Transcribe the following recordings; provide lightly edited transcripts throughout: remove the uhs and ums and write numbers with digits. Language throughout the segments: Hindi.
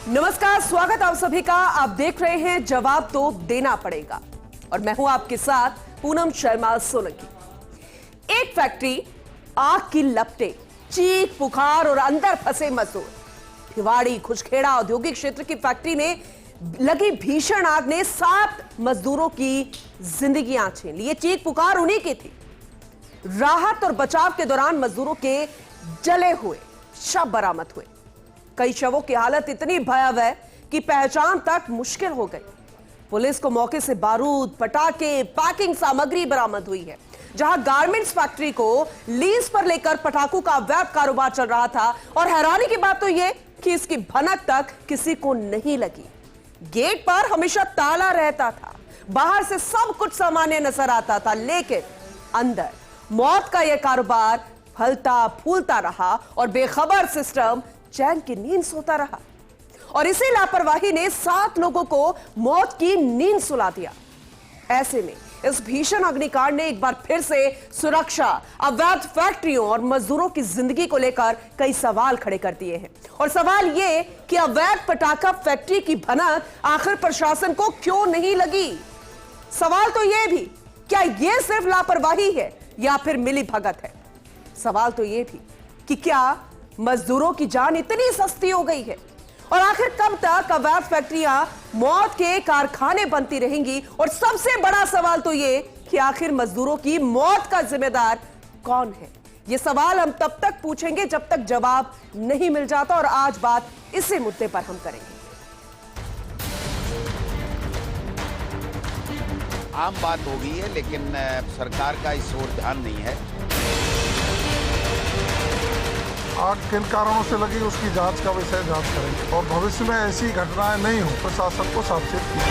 नमस्कार, स्वागत आप सभी का। आप देख रहे हैं जवाब तो देना पड़ेगा और मैं हूं आपके साथ पूनम शर्मा सोलंकी। एक फैक्ट्री, आग की लपटें, चीख पुकार और अंदर फंसे मजदूर। भिवाड़ी खुशखेड़ा औद्योगिक क्षेत्र की फैक्ट्री में लगी भीषण आग ने 7 मजदूरों की जिंदगियां छीन ली। ये चीख पुकार उन्हीं की थी। राहत और बचाव के दौरान मजदूरों के जले हुए शव बरामद हुए। कई शवों की हालत इतनी भयावह कि पहचान तक मुश्किल हो गई। पुलिस को मौके से बारूद, पटाखे, पैकिंग सामग्री बरामद हुई है। जहां गारमेंट्स फैक्ट्री को लीज पर लेकर पटाखों का अवैध कारोबार चल रहा था और हैरानी की बात तो यह कि इसकी भनक तक किसी को नहीं लगी। गेट पर हमेशा ताला रहता था, बाहर से सब कुछ सामान्य नजर आता था, लेकिन अंदर मौत का यह कारोबार फलता फूलता रहा और बेखबर सिस्टम चैन की नींद सोता रहा। और इसी लापरवाही ने 7 लोगों को मौत की नींद सुला दिया। ऐसे में इस भीषण अग्निकांड ने एक बार फिर से सुरक्षा, अवैध फैक्ट्रियों और मजदूरों की जिंदगी को लेकर कई सवाल खड़े कर दिए हैं। और सवाल यह कि अवैध पटाखा फैक्ट्री की भनक आखिर प्रशासन को क्यों नहीं लगी। सवाल तो यह भी, क्या यह सिर्फ लापरवाही है या फिर मिली भगत है। सवाल तो यह भी कि क्या मजदूरों की जान इतनी सस्ती हो गई है और आखिर कब तक अवैध फैक्ट्रियां मौत के कारखाने बनती रहेंगी। और सबसे बड़ा सवाल तो यह कि आखिर मजदूरों की मौत का जिम्मेदार कौन है। यह सवाल हम तब तक पूछेंगे जब तक जवाब नहीं मिल जाता और आज बात इसी मुद्दे पर हम करेंगे। आम बात हो गई है, लेकिन सरकार का इस ओर ध्यान नहीं है। आग किन कारणों से लगी उसकी जांच का विषय जांच करेंगे और भविष्य में ऐसी घटनाएं नहीं हो प्रशासन को सावचेत किया।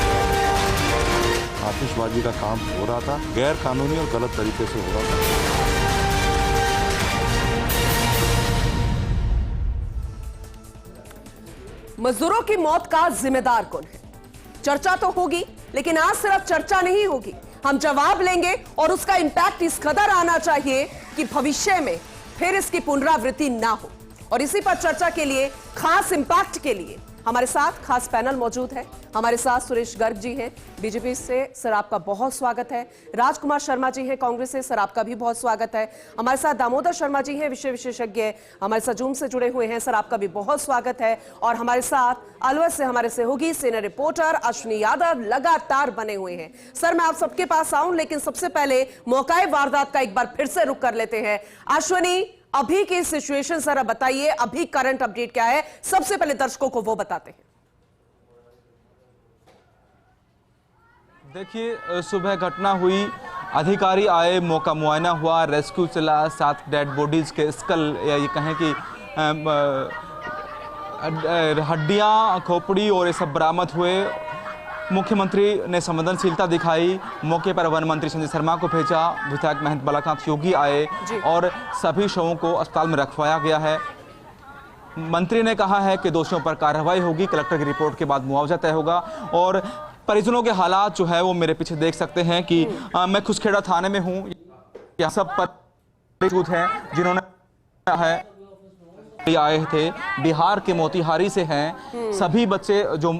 आतिशबाजी का काम हो रहा था, गैर कानूनी और गलत तरीके से हो रहा था। मजदूरों की मौत का जिम्मेदार कौन है? चर्चा तो होगी, लेकिन आज सिर्फ चर्चा नहीं होगी, हम जवाब लेंगे और उसका इंपैक्ट इस कदर आना चाहिए कि भविष्य में फिर इसकी पुनरावृत्ति ना हो। और इसी पर चर्चा के लिए, खास इंपैक्ट के लिए हमारे साथ खास पैनल मौजूद है। हमारे साथ सुरेश गर्ग जी हैं बीजेपी से, सर आपका बहुत स्वागत है। राजकुमार शर्मा जी हैं कांग्रेस से, सर आपका भी बहुत स्वागत है। हमारे साथ दामोदर शर्मा जी हैं, विषय विशेषज्ञ, हमारे साथ जूम से जुड़े हुए हैं, सर आपका भी बहुत स्वागत है। और हमारे साथ अलवर से हमारे सहयोगी सीनियर रिपोर्टर अश्विनी यादव लगातार बने हुए हैं। सर मैं आप सबके पास आऊं, लेकिन सबसे पहले मौकाए वारदात का एक बार फिर से रुख कर लेते हैं। अश्विनी, अभी की सिचुएशन सर बताइए, अभी करंट अपडेट क्या है, सबसे पहले दर्शकों को वो बताते हैं। देखिए, सुबह घटना हुई, अधिकारी आए, मौका मुआयना हुआ, रेस्क्यू चला, 7 डेड बॉडीज के स्कल या ये कहें कि हड्डियां, खोपड़ी और ये सब बरामद हुए। मुख्यमंत्री ने संवेदनशीलता दिखाई, मौके पर वन मंत्री संजय शर्मा को भेजा, विधायक महंत बालाकांत योगी आए और सभी शवों को अस्पताल में रखवाया गया है। मंत्री ने कहा है कि दोषियों पर कार्रवाई होगी, कलेक्टर की रिपोर्ट के बाद मुआवजा तय होगा। और परिजनों के हालात जो है वो मेरे पीछे देख सकते हैं कि मैं खुशखेड़ा थाने में हूँ, यहाँ सब पर मौजूद हैं जिन्होंने है आए थे, बिहार के मोतिहारी से हैं। सभी बच्चे जो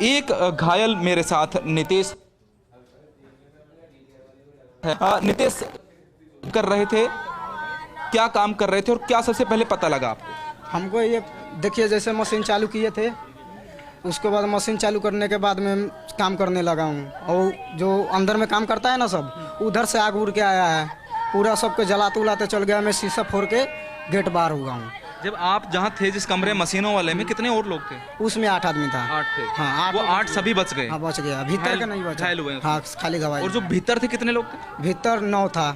एक घायल मेरे साथ नितेश है। नितेश कर रहे थे, क्या काम कर रहे थे और क्या सबसे पहले पता लगा आपको? हमको ये देखिए, जैसे मशीन चालू किए थे, उसके बाद मशीन चालू करने के बाद में काम करने लगा हूँ और जो अंदर में काम करता है ना, सब उधर से आग उड़ के आया है, पूरा सबको जलाते उलाते चल गया। मैं शीशा फोड़ के गेट बाहर हुआ हूँ। जब आप जहाँ थे जिस कमरे मशीनों वाले में, कितने और लोग थे? उसमें 8 आदमी था। 8 थे? हाँ, 8। वो 8 सभी बच गए? हाँ, बच गया। भीतर का नहीं बचा। घायल हुए? हाँ, खाली गवाही। और जो भीतर थे कितने लोग थे? भीतर 9 था।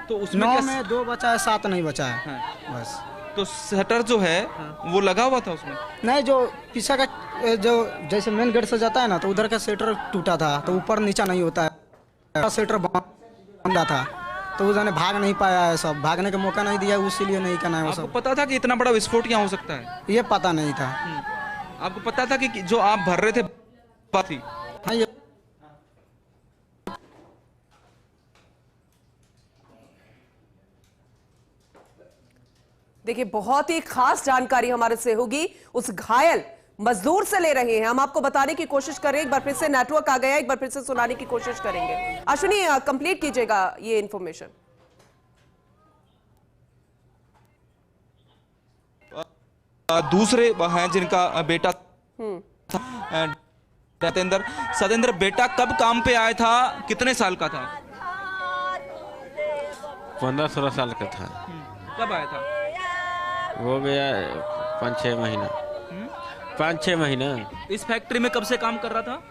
तो उसमें 9 में 2 बचा है, 7 नहीं बचा है। हाँ। बस। तो शटर जो है वो लगा हुआ था उसमें? नहीं, जो पीछे का जो जैसे मेन गेट से जाता है ना, तो उधर का शटर टूटा था, तो ऊपर नीचा नहीं होता है, शटर बंदा था, तो उन्होंने भाग नहीं पाया है। सब भागने का मौका नहीं दिया, इसीलिए नहीं करना है वो सब। आपको पता था कि इतना बड़ा विस्फोट यहाँ हो सकता है? ये पता नहीं था। आपको पता था कि जो आप भर रहे थे बात थी? हाँ, ये देखिए, बहुत ही खास जानकारी हमारे से होगी, उस घायल मजदूर से ले रहे हैं हम, आपको बताने की कोशिश करें। एक बार फिर से नेटवर्क आ गया, एक बार फिर से सुनाने की कोशिश करेंगे। अश्विनी, कंप्लीट कीजिएगा ये इंफॉर्मेशन। दूसरे हैं जिनका बेटा सतेंद्र बेटा कब काम पे आया था, कितने साल का था? 15-16 साल का था। कब आया था? हो गया 5-6 महीना। 5-6 महीना। इस फैक्ट्री में कब से काम कर रहा था?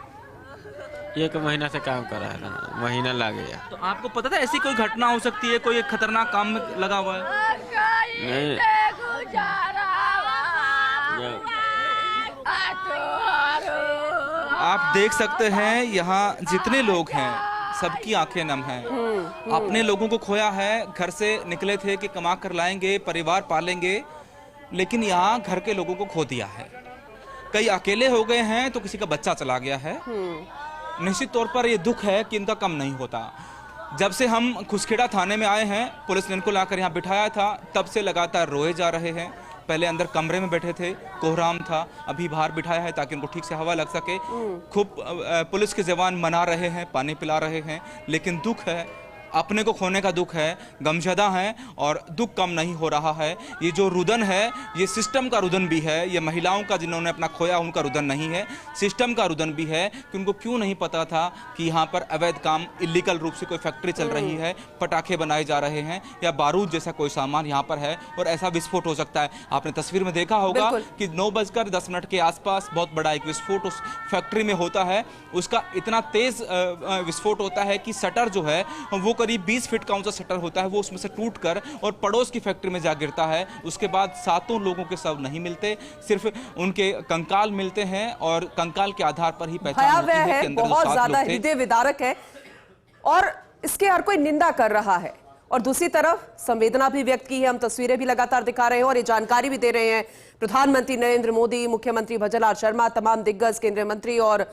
1 महीना से काम कर रहा था, महीना लग गया। तो आपको पता था ऐसी कोई घटना हो सकती है, कोई एक खतरनाक काम में लगा हुआ है? नहीं। आप देख सकते हैं यहाँ जितने लोग हैं सबकी आंखें नम हैं। अपने लोगों को खोया है, घर से निकले थे कि कमा कर लाएंगे, परिवार पालेंगे, लेकिन यहाँ घर के लोगों को खो दिया है। कई अकेले हो गए हैं तो किसी का बच्चा चला गया है। निश्चित तौर पर ये दुख है कि इनका कम नहीं होता। जब से हम खुसखेड़ा थाने में आए हैं, पुलिस ने इनको लाकर यहाँ बिठाया था, तब से लगातार रोए जा रहे हैं। पहले अंदर कमरे में बैठे थे, कोहराम था, अभी बाहर बिठाया है ताकि उनको ठीक से हवा लग सके। खूब पुलिस के जवान मना रहे हैं, पानी पिला रहे हैं, लेकिन दुख है, अपने को खोने का दुख है, गमशदा है और दुख कम नहीं हो रहा है। ये जो रुदन है, ये सिस्टम का रुदन भी है। ये महिलाओं का जिन्होंने अपना खोया उनका रुदन नहीं है, सिस्टम का रुदन भी है कि उनको क्यों नहीं पता था कि यहाँ पर अवैध काम, इलीगल रूप से कोई फैक्ट्री चल रही है, पटाखे बनाए जा रहे हैं या बारूद जैसा कोई सामान यहाँ पर है और ऐसा विस्फोट हो सकता है। आपने तस्वीर में देखा होगा कि 9:10 के आसपास बहुत बड़ा एक विस्फोट उस फैक्ट्री में होता है। उसका इतना तेज विस्फोट होता है कि शटर जो है वो करीब 20 फीट का ऊंचा शटर होता है, वो उसमें से टूटकर और पड़ोस की फैक्ट्री में जा गिरता है। उसके बाद 7 लोगों के शव नहीं मिलते, सिर्फ उनके कंकाल मिलते हैं और कंकाल के आधार पर ही पहचान होती है कि अंदर बहुत ज्यादा हृदय विदारक है और इसके हर कोई निंदा कर रहा है और दूसरी तरफ संवेदना भी व्यक्त की है। हम तस्वीरें भी लगातार दिखा रहे हैं और ये जानकारी भी दे रहे हैं। प्रधानमंत्री नरेंद्र मोदी, मुख्यमंत्री भजनलाल शर्मा, तमाम दिग्गज केंद्रीय मंत्री और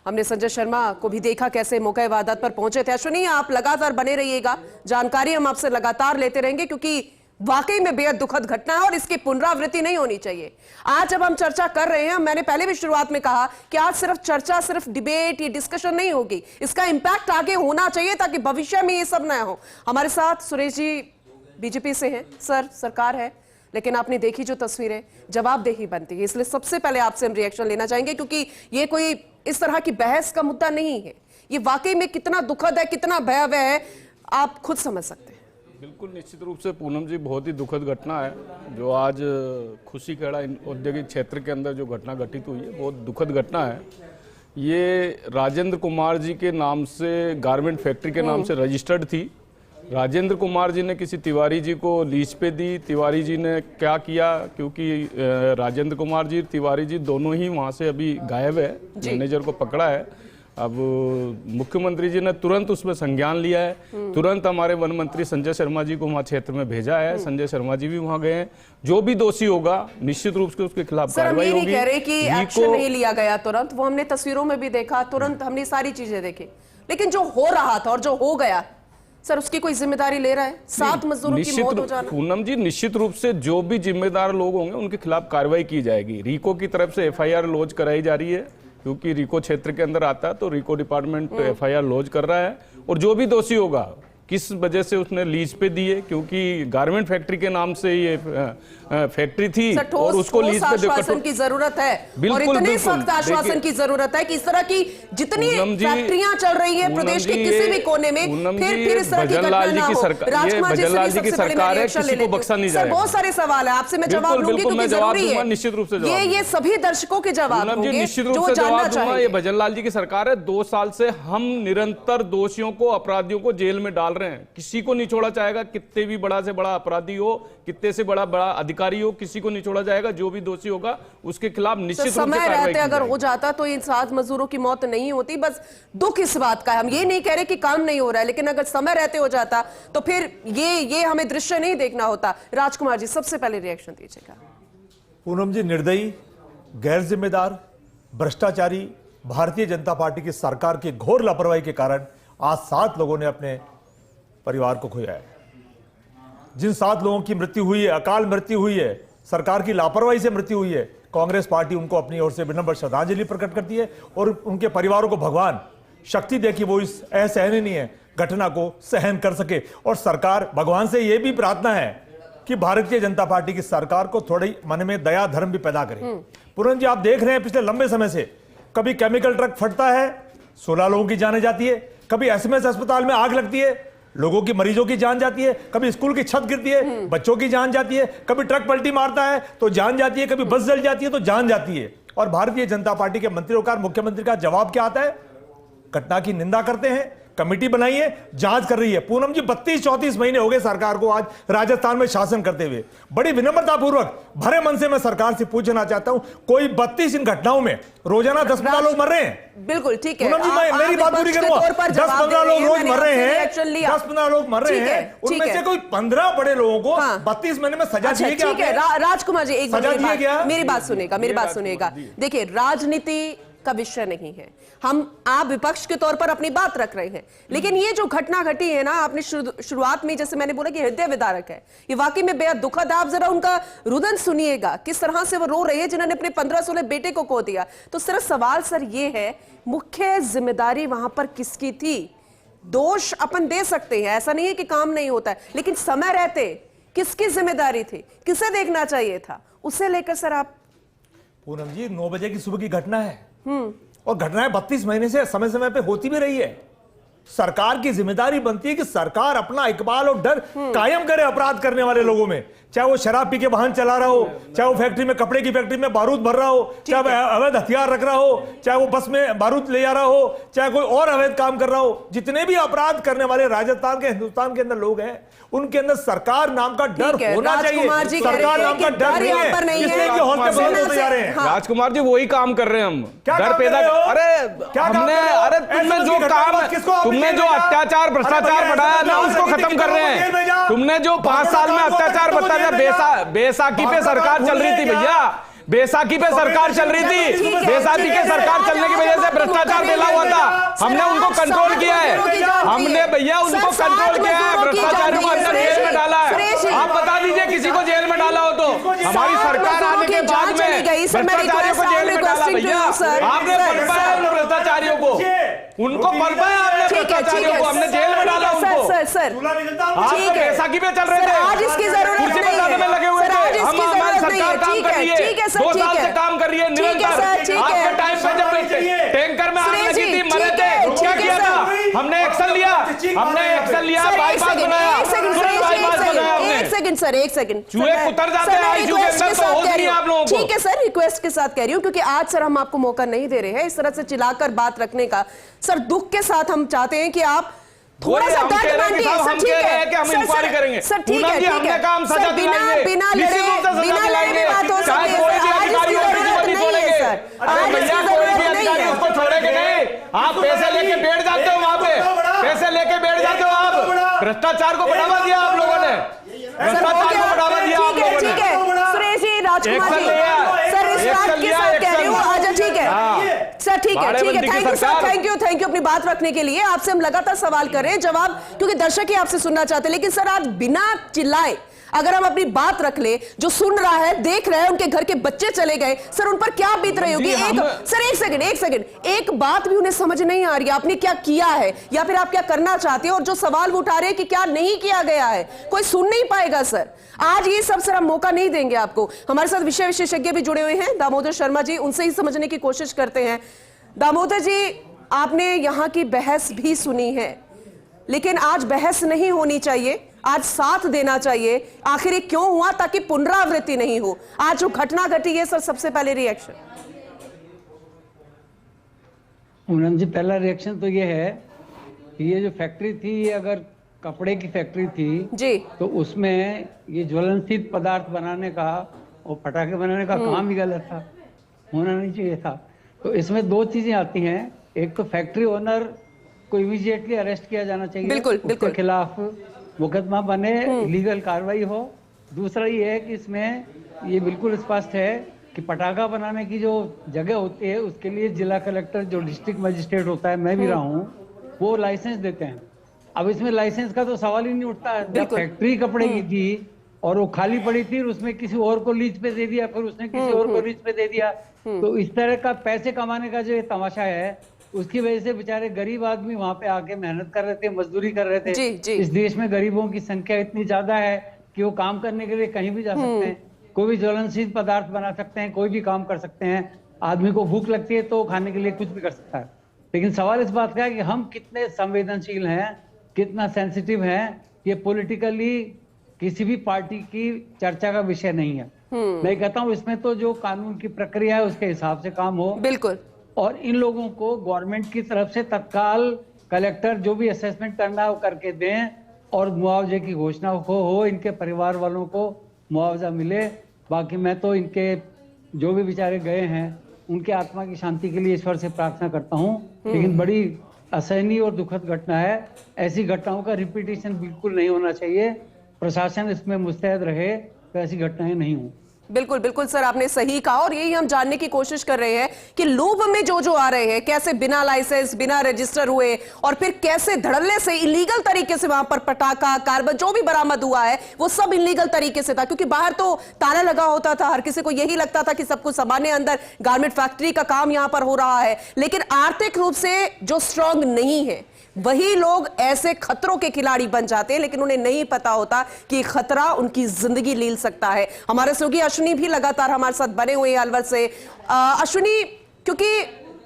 हमने संजय शर्मा को भी देखा कैसे मौके वारदात पर पहुंचे थे। अश्विनी, आप लगातार बने रहिएगा, जानकारी हम आपसे लगातार लेते रहेंगे क्योंकि वाकई में बेहद दुखद घटना है और इसकी पुनरावृत्ति नहीं होनी चाहिए। आज जब हम चर्चा कर रहे हैं, मैंने पहले भी शुरुआत में कहा कि आज सिर्फ चर्चा, सिर्फ डिबेट, ये डिस्कशन नहीं होगी, इसका इंपैक्ट आगे होना चाहिए ताकि भविष्य में ये सब ना हो। हमारे साथ सुरेश जी बीजेपी से हैं। सर, सरकार है लेकिन आपने देखी जो तस्वीरें, जवाबदेही बनती है, इसलिए सबसे पहले आपसे हम रिएक्शन लेना चाहेंगे क्योंकि ये कोई इस तरह की बहस का मुद्दा नहीं है। ये वाकई में कितना दुखद है, कितना भयावह है, आप खुद समझ सकते हैं। बिल्कुल, निश्चित रूप से पूनम जी, बहुत ही दुखद घटना है जो आज खुशीखेड़ा औद्योगिक क्षेत्र के अंदर जो घटना घटित हुई है, बहुत दुखद घटना है। ये राजेंद्र कुमार जी के नाम से, गारमेंट फैक्ट्री के नाम से रजिस्टर्ड थी। राजेंद्र कुमार जी ने किसी तिवारी जी को लीज पे दी। तिवारी जी ने क्या किया, क्योंकि राजेंद्र कुमार जी, तिवारी जी दोनों ही वहाँ से अभी गायब है, मैनेजर को पकड़ा है। अब मुख्यमंत्री जी ने तुरंत उसमें संज्ञान लिया है, तुरंत हमारे वन मंत्री संजय शर्मा जी को वहाँ क्षेत्र में भेजा है। संजय शर्मा जी भी वहाँ गए हैं। जो भी दोषी होगा निश्चित रूप से उसके खिलाफ कार्रवाई होगी। सर, हम ये नहीं कह रहे कि एक्शन नहीं लिया गया तुरंत, वो हमने तस्वीरों में भी देखा, तुरंत हमने सारी चीजें देखी, लेकिन जो हो रहा था और जो हो गया, सर उसकी कोई जिम्मेदारी ले रहा है? 7 मजदूरों की मौत हो जाना। पूनम जी, निश्चित रूप से जो भी जिम्मेदार लोग होंगे उनके खिलाफ कार्रवाई की जाएगी। रीको की तरफ से FIR लॉन्च कराई जा रही है क्योंकि रीको क्षेत्र के अंदर आता है, तो रीको डिपार्टमेंट FIR लॉन्च कर रहा है और जो भी दोषी होगा, किस वजह से उसने लीज पे दी है, क्योंकि गारमेंट फैक्ट्री के नाम से ये फैक्ट्री थी और उसको लीज पे आश्वासन की जरूरत है और इतने सख्त आश्वासन की जरूरत है कि इस तरह की जितनी फैक्ट्रियां चल रही है प्रदेश के किसी भी कोने में, फिर इस तरह की घटना ना हो। राजकुमार जी की सरकार है, किसी को बख्शा नहीं जाएगा। बहुत सारे सवाल है, आपसे मैं जवाब लूंगी क्योंकि जरूरी है, निश्चित रूप से ये सभी दर्शकों के जवाब होंगे निश्चित रूप से जवाब दूंगा। ये भजनलाल जी की सरकार है, 2 साल से हम निरंतर दोषियों को, अपराधियों को जेल में डाल रहे हैं, किसी को नहीं छोड़ा जाएगा। कितने भी बड़ा से बड़ा अपराधी हो, कितने से बड़ा अधिकारी हो, किसी को नहीं छोड़ा जाएगा। जो भी दोषी होगा उसके खिलाफ निश्चित रूप से कार्रवाई की जाएगी। अगर हो जाता तो इन 7 मजदूरों की मौत नहीं होती। बस दुख इस बात का है, हम ये नहीं कह रहे कि काम नहीं हो रहा है, लेकिन अगर समय रहते हो जाता तो फिर ये हमें दृश्य नहीं देखना होता। राजकुमार जी, सबसे पहले रिएक्शन दीजिएगा। पूनम जी, निर्दयी, गैर जिम्मेदार, भ्रष्टाचारी भारतीय जनता पार्टी की सरकार की घोर लापरवाही के कारण आज 7 लोगों ने अपने परिवार को खोया है। जिन 7 लोगों की मृत्यु हुई है, अकाल मृत्यु हुई है, सरकार की लापरवाही से मृत्यु हुई है, कांग्रेस पार्टी उनको अपनी ओर से विनम्र श्रद्धांजलि प्रकट करती है और उनके परिवारों को भगवान शक्ति दे कि वो इस असहनीय घटना को सहन कर सके। और सरकार, भगवान से यह भी प्रार्थना है कि भारतीय जनता पार्टी की सरकार को थोड़ी मन में दया धर्म भी पैदा करे। पूरन जी, आप देख रहे हैं पिछले लंबे समय से कभी केमिकल ट्रक फटता है, 16 लोगों की जाने जाती है, कभी एसएमएस अस्पताल में आग लगती है, लोगों की, मरीजों की जान जाती है, कभी स्कूल की छत गिरती है, बच्चों की जान जाती है, कभी ट्रक पलटी मारता है तो जान जाती है, कभी बस जल जाती है तो जान जाती है। और भारतीय जनता पार्टी के मंत्रियों का, मुख्यमंत्री का जवाब क्या आता है? घटना की निंदा करते हैं, कमेटी बनाई है, जांच कर रही है। पूनम जी, 32-34 महीने हो गए सरकार को आज राजस्थान में शासन करते हुए। बड़ी विनम्रता पूर्वक भरे मन से मैं सरकार से पूछना चाहता हूं, कोई 32 इन घटनाओं में रोजाना 10-15 लोग मर रहे हैं। बिल्कुल ठीक है, पूनम जी, मैं मेरी बात पूरी करूंगा। 10-15 लोग रोज मर रहे हैं, 10-15 लोग मर रहे हैं, उनमें से कोई 15 बड़े लोगों को 32 महीने में सजा चाहिए क्या? ठीक है राजकुमार जी, एक बार मेरी बात सुनेगा। देखिए, राजनीति का विषय नहीं है, आप विपक्ष के तौर पर अपनी बात रख रहे हैं, लेकिन ये जो घटना घटी है ना, आपने शुरुआत में जैसे मैंने बोला कि हृदय विदारक है, ये वाकई में बेहद दुखद। आप जरा उनका रुदन सुनिएगा, किस तरह से वो रो रहे हैं जिन्होंने अपने 15-16 बेटे को खो दिया। तो सिर्फ सवाल सर ये है, मुख्य जिम्मेदारी वहां पर किसकी थी? दोष अपन दे सकते हैं, ऐसा नहीं है कि काम नहीं होता है, लेकिन समय रहते किसकी जिम्मेदारी थी, किसे देखना चाहिए था, उसे लेकर सर आप। पूनम जी, 9 बजे की सुबह की घटना है और घटनाएं 32 महीने से समय समय पे होती भी रही है। सरकार की जिम्मेदारी बनती है कि सरकार अपना इकबाल और डर कायम करे अपराध करने वाले लोगों में, चाहे वो शराब पी के वाहन चला रहा हो, चाहे वो फैक्ट्री में, कपड़े की फैक्ट्री में बारूद भर रहा हो, चाहे वो अवैध हथियार रख रहा हो, चाहे वो बस में बारूद ले जा रहा हो, चाहे कोई और अवैध काम कर रहा हो। जितने भी अपराध करने वाले राजस्थान के, हिंदुस्तान के अंदर लोग हैं, उनके अंदर सरकार नाम का डर होना चाहिए। सरकार नाम का डर नहीं है, इसलिए कि हौसले बुलंद होते जा रहे हैं। राजकुमार जी, वही काम कर रहे हैं हम, क्या डर पैदा। तुमने जो अत्याचार भ्रष्टाचार बढ़ाया ना, उसको खत्म कर रहे हैं। तुमने जो 5 साल में अत्याचार बताया, बेसाखी पे सरकार चल रही थी भैया, बेसाखी पे सरकार चल रही थी, बेसाखी के सरकार चलने की वजह से भ्रष्टाचार फैला हुआ था, हमने उनको कंट्रोल किया है, हमने भैया उनको कंट्रोल किया है, भ्रष्टाचारियों को अंदर जेल में डाला है। आप बता दीजिए किसी को जेल में डाला हो तो, हमारी सरकार आने के बाद में भ्रष्टाचारियों को जेल में डाला भैया, आपने पलपाया उन भ्रष्टाचारियों को, उनको पलपाया आपने भ्रष्टाचारियों को, हमने जेल में डाला उनको। आप तो बैसाखी पे चल रहे थे, आज इसकी जरूरत कुर्सी पे जाने में लगे हुए थे, हम, हमारी सरकार काम कर रही है, 2 साल से काम कर रही है निरंतर। आपके टाइम पे जब टैंकर में आग लगी थी, मरे थे, क्या किया था? हमने एक्शन लिया, बाईपास बनाया, एक सेकंड चूहे उतर जाते हैं आईसीयू के अंदर, तो होश नहीं आप लोगों को। ठीक है सर, रिक्वेस्ट के साथ कह रही हूं, क्योंकि आज सर हम आपको मौका नहीं दे रहे हैं इस तरह से चिल्लाकर बात रखने का। सर, दुख के साथ हम चाहते हैं कि आप थोड़ा सा डर बांटिए। सर ठीक है कि हम इंक्वायरी करेंगे, सर ठीक है, हमने काम सजा दिलाएंगे, बिना लड़े बात हो सकती है। कोई भी अधिकारी नहीं छोड़ेंगे सर, अरे भैया कोई भी अधिकारी उसको छोड़ेंगे नहीं। आप पैसे लेके बैठ जाते हो वहां पे, पैसे लेके बैठ जाते हो आप, भ्रष्टाचार को बढ़ावा दिया आप लोगों ने, भ्रष्टाचार को बढ़ावा दिया आप लोगों ने। ठीक है सुरेश जी, राजकुमार जी, सर इस बात के साथ कह रही हूँ। अच्छा ठीक है सर, ठीक है, thank you sir, thank you अपनी बात रखने के लिए। आपसे हम लगातार सवाल कर रहे हैं, जवाब क्योंकि दर्शक ही आपसे सुनना चाहते हैं, लेकिन सर आज बिना चिल्लाए अगर हम अपनी बात रख ले, जो सुन रहा है, देख रहा है, उनके घर के बच्चे चले गए, सर उन पर क्या बीत रही होगी? एक सेकंड, एक बात भी उन्हें समझ नहीं आ रही है, आपने क्या किया है या फिर आप क्या करना चाहते हैं, और जो सवाल उठा रहे हैं कि क्या नहीं किया गया है, कोई सुन नहीं पाएगा सर। आज ये सब सर हम मौका नहीं देंगे आपको। हमारे साथ विषय विशेषज्ञ भी जुड़े हुए हैं, दामोदर शर्मा जी, उनसे ही समझने की कोशिश करते हैं। दामोदर जी, आपने यहां की बहस भी सुनी है, लेकिन आज बहस नहीं होनी चाहिए, आज साथ देना चाहिए। आखिर ये क्यों हुआ? ताकि पुनरावृत्ति नहीं हो। आज जो घटना घटी है सर, सबसे पहले रिएक्शन। पूनम जी, पहला रिएक्शन तो ये है कि ये जो फैक्ट्री थी, ये अगर कपड़े की फैक्ट्री थी जी, तो उसमें ये ज्वलनशील पदार्थ बनाने का और पटाखे बनाने का काम ही गलत था, होना नहीं चाहिए था। तो इसमें 2 चीजें आती हैं, एक तो फैक्ट्री ओनर को इमीडिएटली अरेस्ट किया जाना चाहिए, बिल्कुल, उसके खिलाफ मुकदमा बने, लीगल कार्रवाई हो। दूसरा ये है कि इसमें ये बिल्कुल स्पष्ट है कि पटाखा बनाने की जो जगह होती है, उसके लिए जिला कलेक्टर, जो डिस्ट्रिक्ट मजिस्ट्रेट होता है, मैं भी रहा हूँ, वो लाइसेंस देते हैं। अब इसमें लाइसेंस का तो सवाल ही नहीं उठता है। जब फैक्ट्री कपड़े की थी और वो खाली पड़ी थी, उसमें किसी और को लीज पे दे दिया, फिर उसने किसी और को लीज पे दे दिया, तो इस तरह का पैसे कमाने का जो ये तमाशा है, उसकी वजह से बेचारे गरीब आदमी वहां पे आके मेहनत कर रहे थे, मजदूरी कर रहे थे। इस देश में गरीबों की संख्या इतनी ज्यादा है कि वो काम करने के लिए कहीं भी जा सकते हैं, कोई भी ज्वलनशील पदार्थ बना सकते हैं, कोई भी काम कर सकते हैं। आदमी को भूख लगती है तो खाने के लिए कुछ भी कर सकता है। लेकिन सवाल इस बात का है कि हम कितने संवेदनशील हैं, कितना सेंसिटिव हैं, ये पॉलिटिकली किसी भी पार्टी की चर्चा का विषय नहीं है। मैं कहता हूँ इसमें तो जो कानून की प्रक्रिया है उसके हिसाब से काम हो। बिल्कुल। और इन लोगों को गवर्नमेंट की तरफ से तत्काल कलेक्टर जो भी असेसमेंट करना है वो करके दें और मुआवजे की घोषणा हो, इनके परिवार वालों को मुआवजा मिले। बाकी मैं तो इनके जो भी बेचारे गए हैं उनके आत्मा की शांति के लिए ईश्वर से प्रार्थना करता हूँ। लेकिन बड़ी असहनीय और दुखद घटना है, ऐसी घटनाओं का रिपीटेशन बिल्कुल नहीं होना चाहिए। प्रशासन इसमें मुस्तैद रहे तो ऐसी घटनाएं नहीं हों। बिल्कुल बिल्कुल सर, आपने सही कहा और यही हम जानने की कोशिश कर रहे हैं कि लोभ में जो आ रहे हैं, कैसे बिना लाइसेंस बिना रजिस्टर हुए और फिर कैसे धड़ल्ले से इलीगल तरीके से वहां पर पटाखा कार्बन जो भी बरामद हुआ है वो सब इलीगल तरीके से था, क्योंकि बाहर तो ताला लगा होता था, हर किसी को यही लगता था कि सब कुछ सामान्य अंदर गारमेंट फैक्ट्री का काम यहां पर हो रहा है। लेकिन आर्थिक रूप से जो स्ट्रांग नहीं है वही लोग ऐसे खतरों के खिलाड़ी बन जाते हैं, लेकिन उन्हें नहीं पता होता कि खतरा उनकी जिंदगी लील सकता है। हमारे सहयोगी अश्विनी भी लगातार हमारे साथ बने हुए हैं अलवर से। अश्विनी, क्योंकि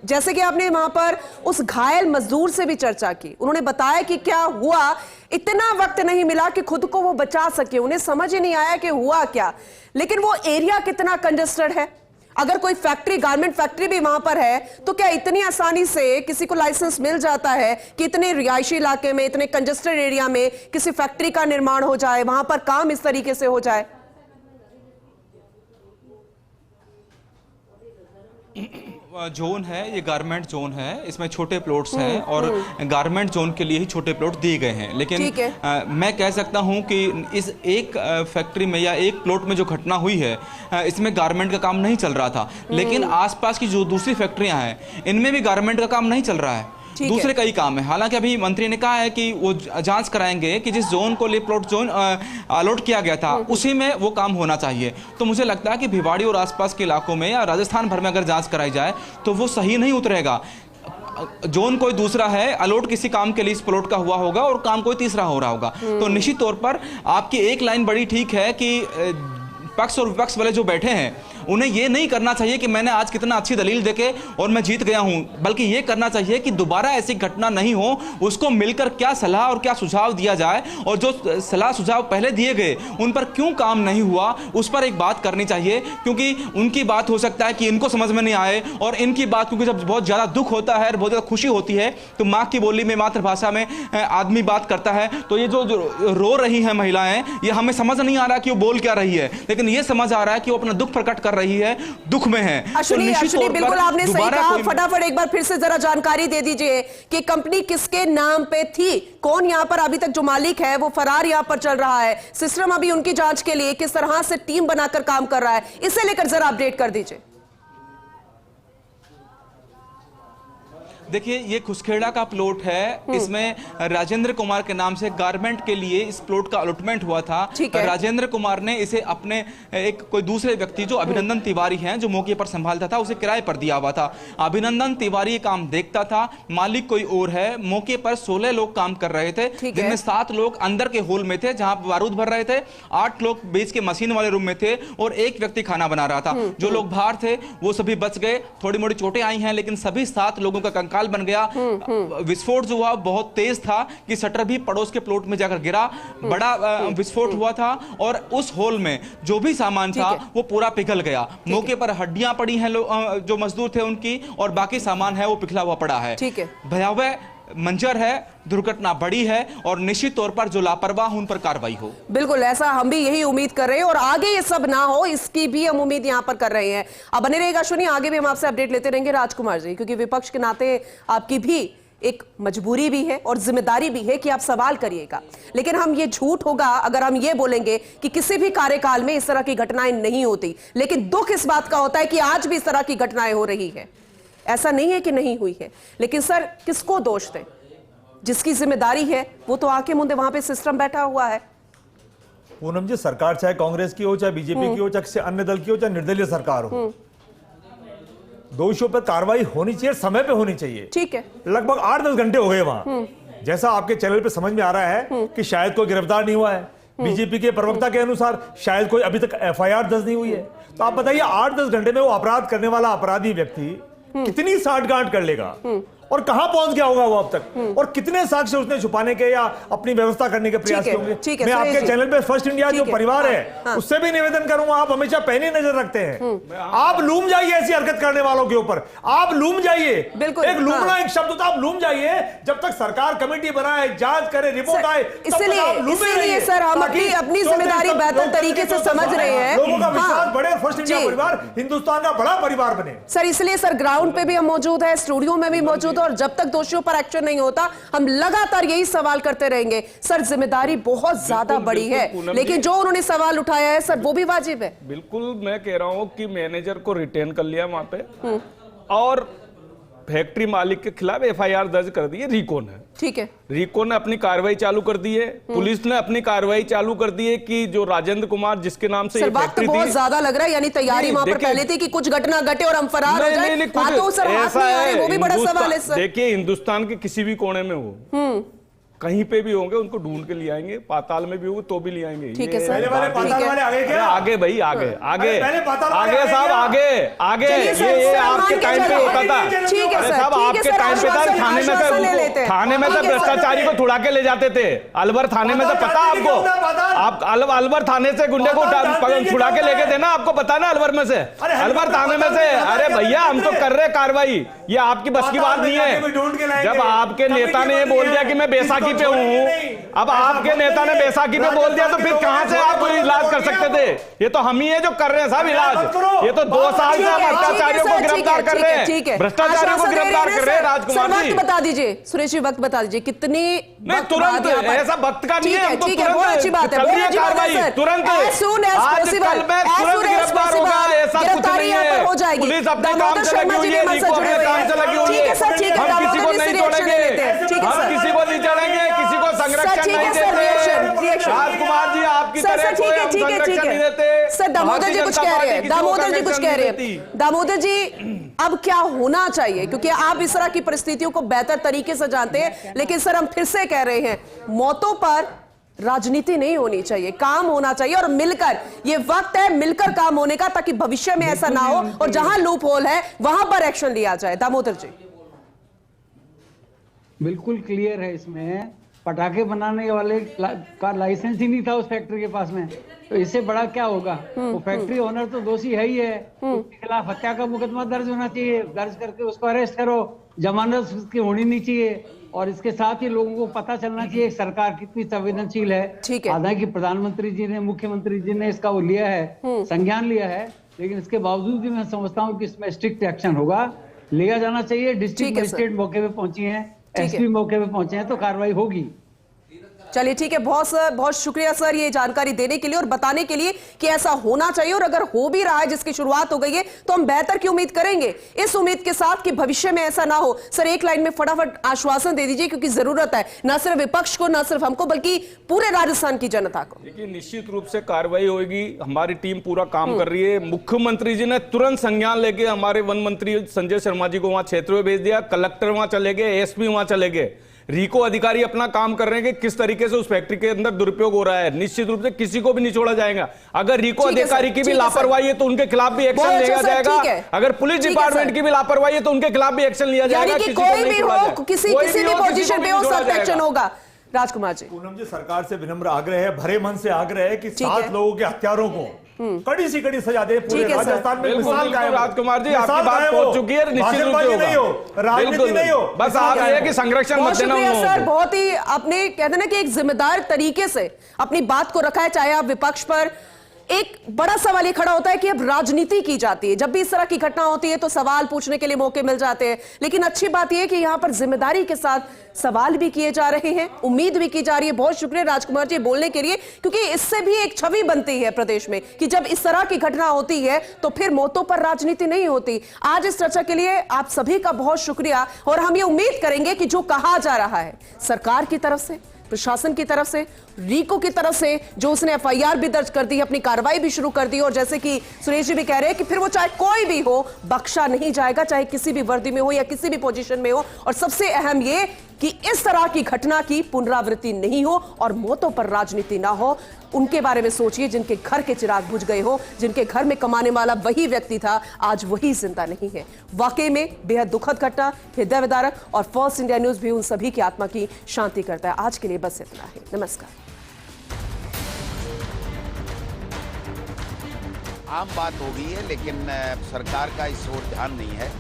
जैसे कि आपने वहां पर उस घायल मजदूर से भी चर्चा की, उन्होंने बताया कि क्या हुआ, इतना वक्त नहीं मिला कि खुद को वो बचा सके, उन्हें समझ ही नहीं आया कि हुआ क्या। लेकिन वो एरिया कितना कंजेस्टेड है, अगर कोई फैक्ट्री गारमेंट फैक्ट्री भी वहां पर है तो क्या इतनी आसानी से किसी को लाइसेंस मिल जाता है कि इतने रिहायशी इलाके में, इतने कंजेस्टेड एरिया में किसी फैक्ट्री का निर्माण हो जाए, वहां पर काम इस तरीके से हो जाए? जोन है, ये गारमेंट जोन है, इसमें छोटे प्लॉट्स हैं और गारमेंट जोन के लिए ही छोटे प्लॉट दिए गए हैं। लेकिन मैं कह सकता हूं कि इस एक फैक्ट्री में या एक प्लॉट में जो घटना हुई है इसमें गारमेंट का काम नहीं चल रहा था, लेकिन आसपास की जो दूसरी फैक्ट्रियां हैं इनमें भी गारमेंट का काम नहीं चल रहा है, दूसरे कई काम है। हालांकि अभी मंत्री ने कहा है कि वो जांच कराएंगे कि जिस जोन को लिए प्लॉट जोन अलॉट किया गया था उसी में वो काम होना चाहिए। तो मुझे लगता है कि भिवाड़ी और आसपास के इलाकों में या राजस्थान भर में अगर जांच कराई जाए तो वो सही नहीं उतरेगा। जोन कोई दूसरा है, अलॉट किसी काम के लिए इस प्लॉट का हुआ होगा और काम कोई तीसरा हो रहा होगा। तो निश्चित तौर पर आपकी एक लाइन बड़ी ठीक है कि पक्ष और विपक्ष वाले जो बैठे हैं उन्हें ये नहीं करना चाहिए कि मैंने आज कितना अच्छी दलील देके और मैं जीत गया हूं, बल्कि ये करना चाहिए कि दोबारा ऐसी घटना नहीं हो, उसको मिलकर क्या सलाह और क्या सुझाव दिया जाए और जो सलाह सुझाव पहले दिए गए उन पर क्यों काम नहीं हुआ उस पर एक बात करनी चाहिए। क्योंकि उनकी बात हो सकता है कि इनको समझ में नहीं आए और इनकी बात, क्योंकि जब बहुत ज़्यादा दुख होता है और बहुत ज़्यादा खुशी होती है तो माँ की बोली में, मातृभाषा में आदमी बात करता है। तो ये जो रो रही हैं महिलाएं, ये हमें समझ नहीं आ रहा कि वो बोल क्या रही है, लेकिन ये समझ आ रहा है कि वो अपना दुख प्रकट कर रही है, दुख में है। अश्विनी, बिल्कुल आपने सही कहा। फटाफट एक बार फिर से जरा जानकारी दे दीजिए कि कंपनी किसके नाम पे थी, कौन यहां पर अभी तक जो मालिक है वो फरार यहां पर चल रहा है, सिस्टम अभी उनकी जांच के लिए किस तरह से टीम बनाकर काम कर रहा है, इसे लेकर जरा अपडेट कर दीजिए। देखिए, ये खुसखेड़ा का प्लॉट है, इसमें राजेंद्र कुमार के नाम से गारमेंट के लिए इस प्लॉट का अलॉटमेंट हुआ था। राजेंद्र कुमार ने इसे अपने एक कोई दूसरे व्यक्ति जो अभिनंदन तिवारी हैं जो मौके पर संभालता था उसे किराए पर दिया हुआ था। अभिनंदन तिवारी ये काम देखता था, मालिक कोई और है। मौके पर 16 लोग काम कर रहे थे, जिनमें 7 लोग अंदर के होल में थे जहां बारूद भर रहे थे, 8 लोग बीच के मशीन वाले रूम में थे और एक व्यक्ति खाना बना रहा था। जो लोग बाहर थे वो सभी बच गए, थोड़ी मोड़ी चोटें आई हैं, लेकिन सभी 7 लोगों का कंकाल बन गया। विस्फोट जो हुआ बहुत तेज था कि शटर भी पड़ोस के प्लॉट में जाकर गिरा, बड़ा विस्फोट हुआ था और उस होल में जो भी सामान था वो पूरा पिघल गया। मौके पर हड्डियां पड़ी हैं जो मजदूर थे उनकी, और बाकी सामान है वो पिघला हुआ पड़ा है। भयावह मंजर है, दुर्घटना बड़ी है और निश्चित तौर पर जो लापरवाह उन पर कार्रवाई हो। बिल्कुल, ऐसा हम भी यही उम्मीद कर रहे हैं और आगे ये सब ना हो इसकी भी हम उम्मीद यहां पर कर रहे हैं। अब बने रहेगा अश्विनी, आगे भी हम आपसे अपडेट लेते रहेंगे। राजकुमार जी, क्योंकि विपक्ष के नाते आपकी भी एक मजबूरी भी है और जिम्मेदारी भी है कि आप सवाल करिएगा, लेकिन हम ये झूठ होगा अगर हम ये बोलेंगे कि किसी भी कार्यकाल में इस तरह की घटनाएं नहीं होती। लेकिन दुख इस बात का होता है कि आज भी इस तरह की घटनाएं हो रही है। ऐसा नहीं है कि नहीं हुई है, लेकिन सर किसको दोष दें? जिसकी जिम्मेदारी है वो तो आके मुंदे वहां पे सिस्टम बैठा हुआ है। पूनम जी, सरकार चाहे कांग्रेस की हो, चाहे बीजेपी की हो, चाहे अन्य दल की हो, चाहे निर्दलीय सरकार हो, दोषियों पर कार्रवाई होनी चाहिए, समय पे होनी चाहिए। ठीक है, लगभग 8-10 घंटे हो गए वहां। जैसा आपके चैनल पे समझ में आ रहा है कि शायद कोई गिरफ्तार नहीं हुआ है, बीजेपी के प्रवक्ता के अनुसार शायद कोई अभी तक एफआईआर दर्ज नहीं हुई है। तो आप बताइए 8-10 घंटे में वो अपराध करने वाला अपराधी व्यक्ति कितनी साठगांठ कर लेगा और कहां पहुंच गया होगा वो अब तक, और कितने साक्ष्य उसने छुपाने के या अपनी व्यवस्था करने के प्रयास होंगे। मैं आपके चैनल पे फर्स्ट इंडिया जो परिवार है उससे भी निवेदन करूंगा, आप हमेशा पैनी नजर रखते हैं। आप लूम जाइए ऐसी हरकत करने वालों के ऊपर, आप लूम जाइए। एक लूमना एक शब्द होता है, आप लूम जाइए। जब तक सरकार कमेटी बनाए, जांच करे, रिपोर्ट आए, इसलिए सर हम अपनी जिम्मेदारी बेहतर तरीके से समझ रहे हैं, लोगों का विश्वास बढ़े, फर्स्ट इंडिया परिवार हिंदुस्तान का बड़ा परिवार बने। सर इसलिए सर ग्राउंड पे भी हम मौजूद है, स्टूडियो में भी मौजूद, और जब तक दोषियों पर एक्शन नहीं होता हम लगातार यही सवाल करते रहेंगे। सर जिम्मेदारी बहुत ज्यादा बड़ी है, लेकिन जो उन्होंने सवाल उठाया है सर वो भी वाजिब है। बिल्कुल, मैं कह रहा हूं कि मैनेजर को रिटेन कर लिया वहां पे और फैक्ट्री मालिक के खिलाफ एफआईआर दर्ज कर दी है रिको ने। ठीक है, रिको ने अपनी कार्रवाई चालू कर दी है, पुलिस ने अपनी कार्रवाई चालू कर दी है कि जो राजेंद्र कुमार जिसके नाम से ये फैक्ट्री थी, बहुत ज्यादा लग रहा है, यानी तैयारी वहां पर पहले थी कि कुछ घटना घटे और हम फरार हो जाएं। तो सर ऐसा है, वो भी बड़ा सवाल है सर। देखिए हिंदुस्तान के किसी भी कोने में हो, कहीं पे भी होंगे उनको ढूंढ के ले आएंगे, पाताल में भी होंगे तो भी ले आएंगे। ठीक है सर, आगे भाई आगे साहब आगे ये आपके टाइम पे होता था। अरे साहब आपके टाइम पे था, थाने में से भ्रष्टाचारी को छुड़ा के ले जाते थे। अलवर थाने में से पता आपको, आप अलवर थाने से गुंडे को छुड़ा के लेके थे ना, आपको पता ना अलवर में से, अलवर थाने में से। अरे भैया हम तो कर रहे कार्रवाई, ये आपकी बस की बात नहीं है। जब आपके नेता ने बोल दिया कि मैं बैसाखी पे हूँ, अब आपके नेता ने बैसाखी पे बोल दिया तो फिर कहां से आप इलाज कर सकते थे? ये तो हम ही है जो कर रहे हैं साहब इलाज। ये तो 2 साल से हम भ्रष्टाचारियों को गिरफ्तार कर रहे हैं, भ्रष्टाचारियों को गिरफ्तार कर रहे हैं। राजकुमार जी वक्त बता दीजिए, सुरेश जी वक्त बता दीजिए कितनी। नहीं तुरंत, ऐसा वक्त का नहीं है, हम तो बहुत अच्छी बात है, कार्रवाई तुरंत, आज कल में तुरंत गिरफ्तार होगा, ऐसा कुछ नहीं है। पुलिस अपने काम से लगी हुई है, रिको अपने काम से लगी हुई है। हम किसी को नहीं छोड़ेंगे, हम किसी को नहीं छोड़ेंगे, किसी को संरक्षण नहीं देते। राजकुमार जी आपकी तरह कोई हम संरक्षण नहीं देते। सर दामोदर जी कुछ कह रहे हैं, दामोदर जी कुछ कह रहे हैं। दामोदर जी अब क्या होना चाहिए, क्योंकि आप इस तरह की परिस्थितियों को बेहतर तरीके से जानते हैं, लेकिन सर हम फिर से कह रहे हैं मौतों पर राजनीति नहीं होनी चाहिए, काम होना चाहिए और मिलकर, ये वक्त है मिलकर काम होने का, ताकि भविष्य में ऐसा ना हो और जहां लूप होल है वहां पर एक्शन लिया जाए। दामोदर जी बिल्कुल क्लियर है, इसमें पटाखे बनाने वाले का लाइसेंस ही नहीं था उस फैक्ट्री के पास में, तो इससे बड़ा क्या होगा। वो फैक्ट्री ओनर तो दोषी है ही है, उसके खिलाफ हत्या का मुकदमा दर्ज होना चाहिए, दर्ज करके उसको अरेस्ट करो, जमानत उसकी होनी नहीं चाहिए। और इसके साथ ही लोगों को पता चलना चाहिए सरकार कितनी संवेदनशील है। हालांकि प्रधानमंत्री जी ने, मुख्यमंत्री जी ने इसका वो लिया है, संज्ञान लिया है, लेकिन इसके बावजूद भी मैं समझता हूँ कि इसमें स्ट्रिक्ट एक्शन होगा, लिया जाना चाहिए। डिस्ट्रिक्ट मजिस्ट्रेट मौके पे पहुंची है, एसपी मौके पे पहुंचे हैं, तो कार्रवाई होगी। चलिए ठीक है, बहुत शुक्रिया सर ये जानकारी देने के लिए और बताने के लिए कि ऐसा होना चाहिए, और अगर हो भी रहा है, जिसकी शुरुआत हो गई है, तो हम बेहतर की उम्मीद करेंगे, इस उम्मीद के साथ कि भविष्य में ऐसा ना हो। सर एक लाइन में फटाफट आश्वासन दे दीजिए, क्योंकि जरूरत है ना सिर्फ विपक्ष को, ना सिर्फ हमको, बल्कि पूरे राजस्थान की जनता को। देखिए निश्चित रूप से कार्रवाई होगी, हमारी टीम पूरा काम कर रही है। मुख्यमंत्री जी ने तुरंत संज्ञान लेके हमारे वन मंत्री संजय शर्मा जी को वहां क्षेत्र में भेज दिया, कलेक्टर वहां चले गए, एसपी वहां चले गए, रिको अधिकारी अपना काम कर रहे हैं कि किस तरीके से उस फैक्ट्री के अंदर दुरुपयोग हो रहा है। निश्चित रूप से किसी को भी नहीं छोड़ा जाएगा। अगर रिको अधिकारी की भी लापरवाही है तो उनके खिलाफ भी एक्शन लिया जाएगा, अगर पुलिस डिपार्टमेंट की भी लापरवाही है तो उनके खिलाफ भी एक्शन लिया जाएगा। कोई भी हो, किसी भी पोजीशन पे हो, सख्त एक्शन होगा। राजकुमार जी, पूनम जी सरकार से विनम्र आग्रह है, भरे मन से आग्रह है कि 7 लोगों के हत्यारों को कड़ी सी कड़ी सजा दे। पूरे राजस्थान में मिसाल कायम। राजकुमार जी आपकी बात पहुंच चुकी है, निश्चित रूप से नहीं हो, राजनीति नहीं हो, बस आप ये है कि संरक्षण मत देना। सर बहुत ही आपने कहते ना कि एक जिम्मेदार तरीके से अपनी बात को रखा है, चाहे आप विपक्ष पर एक बड़ा सवाल ये खड़ा होता है कि अब राजनीति की जाती है, जब भी इस तरह की घटना होती है तो सवाल पूछने के लिए मौके मिल जाते हैं, लेकिन अच्छी बात यह है कि यहां पर जिम्मेदारी के साथ सवाल भी किए जा रहे हैं, उम्मीद भी की जा रही है। बहुत शुक्रिया राजकुमार जी बोलने के लिए, क्योंकि इससे भी एक छवि बनती है प्रदेश में कि जब इस तरह की घटना होती है तो फिर मौतों पर राजनीति नहीं होती। आज इस चर्चा के लिए आप सभी का बहुत शुक्रिया, और हम ये उम्मीद करेंगे कि जो कहा जा रहा है सरकार की तरफ से, प्रशासन की तरफ से, रीको की तरफ से, जो उसने एफआईआर भी दर्ज कर दी, अपनी कार्रवाई भी शुरू कर दी, और जैसे कि सुरेश जी भी कह रहे हैं कि फिर वो चाहे कोई भी हो बख्शा नहीं जाएगा, चाहे किसी भी वर्दी में हो या किसी भी पोजीशन में हो। और सबसे अहम ये कि इस तरह की घटना की पुनरावृत्ति नहीं हो और मौतों पर राजनीति ना हो। उनके बारे में सोचिए जिनके घर के चिराग बुझ गए हो, जिनके घर में कमाने वाला वही व्यक्ति था, आज वही जिंदा नहीं है। वाकई में बेहद दुखद घटना, हृदय विदारक, और फर्स्ट इंडिया न्यूज भी उन सभी की आत्मा की शांति करता है। आज के लिए बस इतना ही, नमस्कार। आम बात हो गई है, लेकिन सरकार का इस ओर ध्यान नहीं है।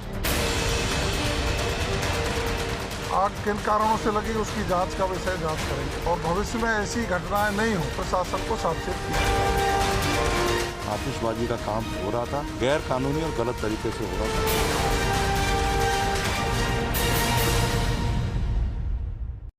आग किन कारणों से लगी उसकी जांच का विषय जांच करेंगे और भविष्य में ऐसी घटनाएं नहीं हो प्रशासन को सावचेत किया। आतिशबाजी का काम हो रहा था, गैर कानूनी और गलत तरीके से हो रहा था।